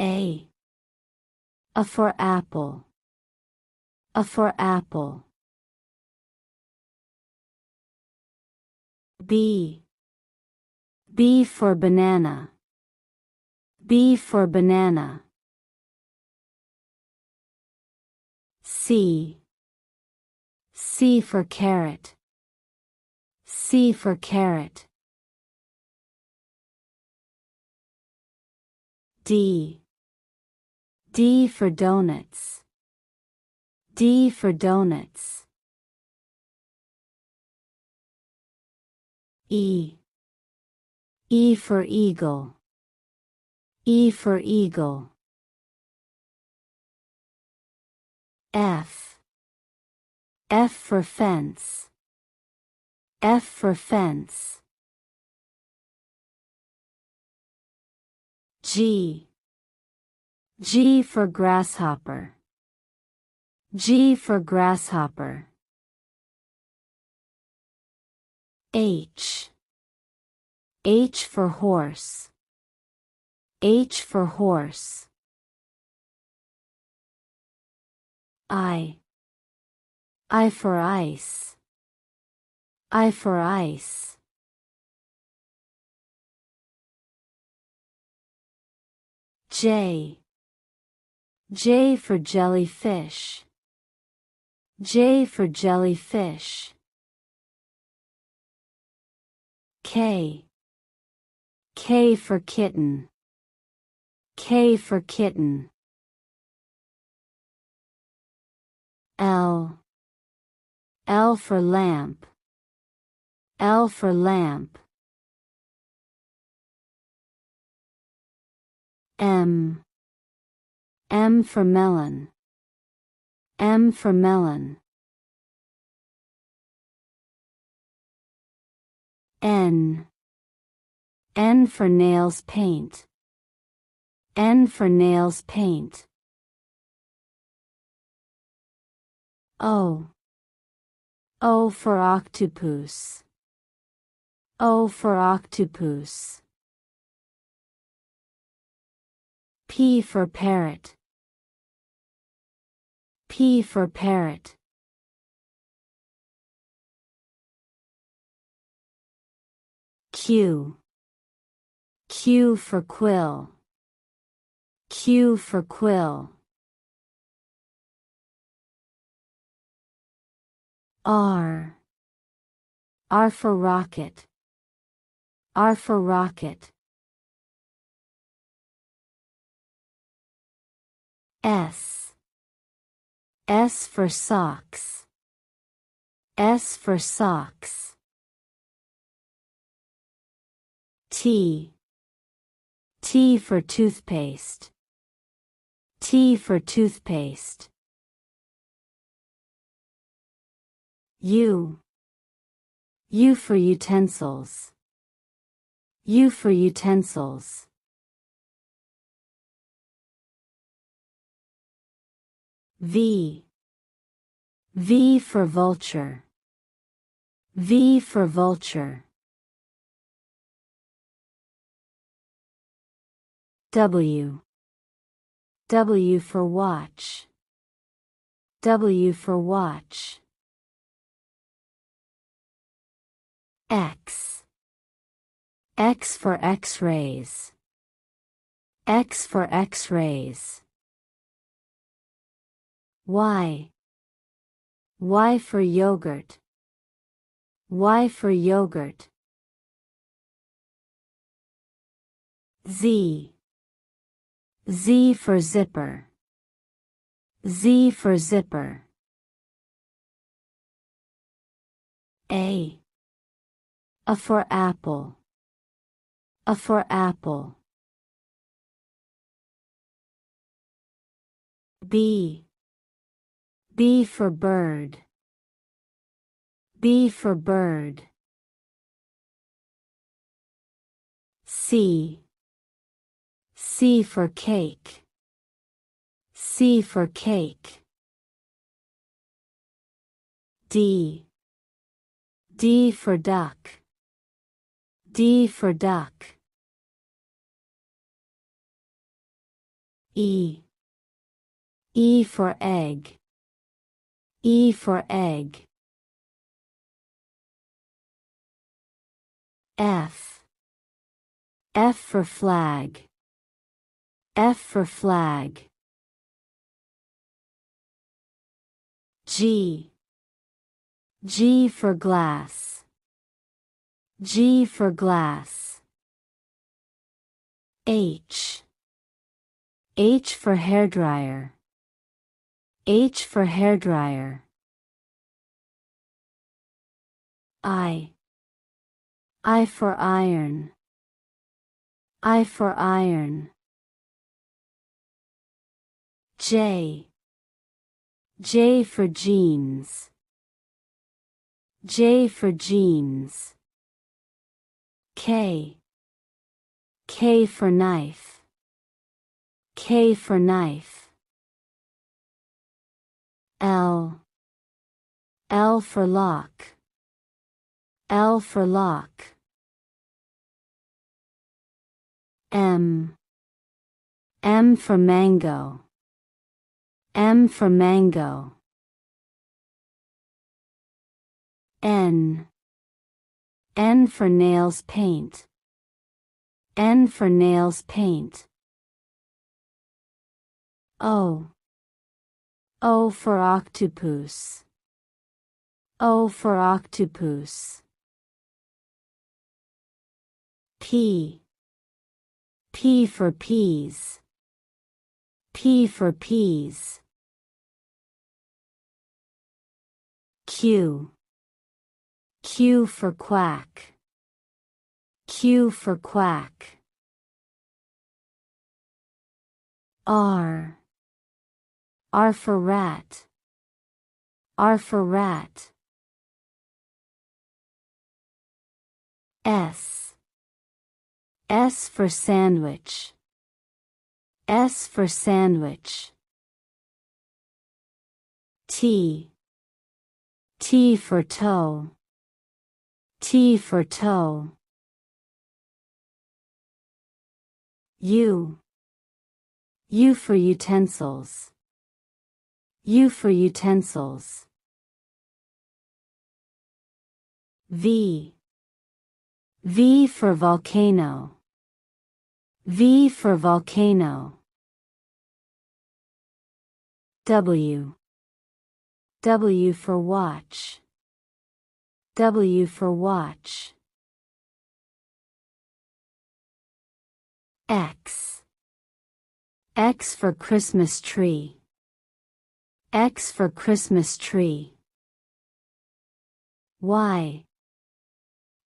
A. A for apple. A for apple. B. B for banana. B for banana. C. C for carrot. C for carrot. D. D for donuts. D for donuts. E. E for eagle. E for eagle. F. F for fence. F for fence. G. G for grasshopper. G for grasshopper. H. H for horse. H for horse. I. I for ice. I for ice. J. J for jellyfish. J for jellyfish. K. K for kitten. K for kitten. L. L for lamp. L for lamp. M. M for melon. M for melon. N. N for nails paint. N for nails paint. O. O for octopus. O for octopus. P for parrot. P for parrot. Q. Q for quill. Q for quill. R. R for rocket. R for rocket. S. S for socks. S for socks. T. T for toothpaste. T for toothpaste. U. U for utensils. U for utensils. V. V for vulture. V for vulture. W. W for watch. W for watch. X. X for X-rays. X for X-rays. Y. Y for yogurt. Y for yogurt. Z. Z for zipper. Z for zipper. A. A for apple. A for apple. B. B for bird. B for bird. C. C for cake. C for cake. D. D for duck. D for duck. E. E for egg. E for egg. F. F for flag. F for flag. G. G for glass. G for glass. H. H for hairdryer. H for hairdryer. I. I for iron. I for iron. J. J for jeans. J for jeans. K. K for knife. K for knife. L. L for lock. L for lock. M. M for mango. M for mango. N. N for nails paint. N for nails paint. O. O for octopus. O for octopus. P. P for peas. P for peas. Q. Q for quack. Q for quack. R. R for rat. R for rat. S. S for sandwich. S for sandwich. T. T for toe. T for toe. U. U for utensils. U for utensils. V. V for volcano. V for volcano. W. W for watch. W for watch. X. X for Christmas tree. X for Christmas tree. Y.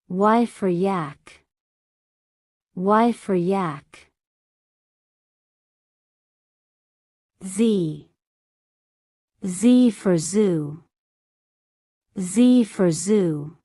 Y for yak. Y for yak. Z. Z for zoo. Z for zoo.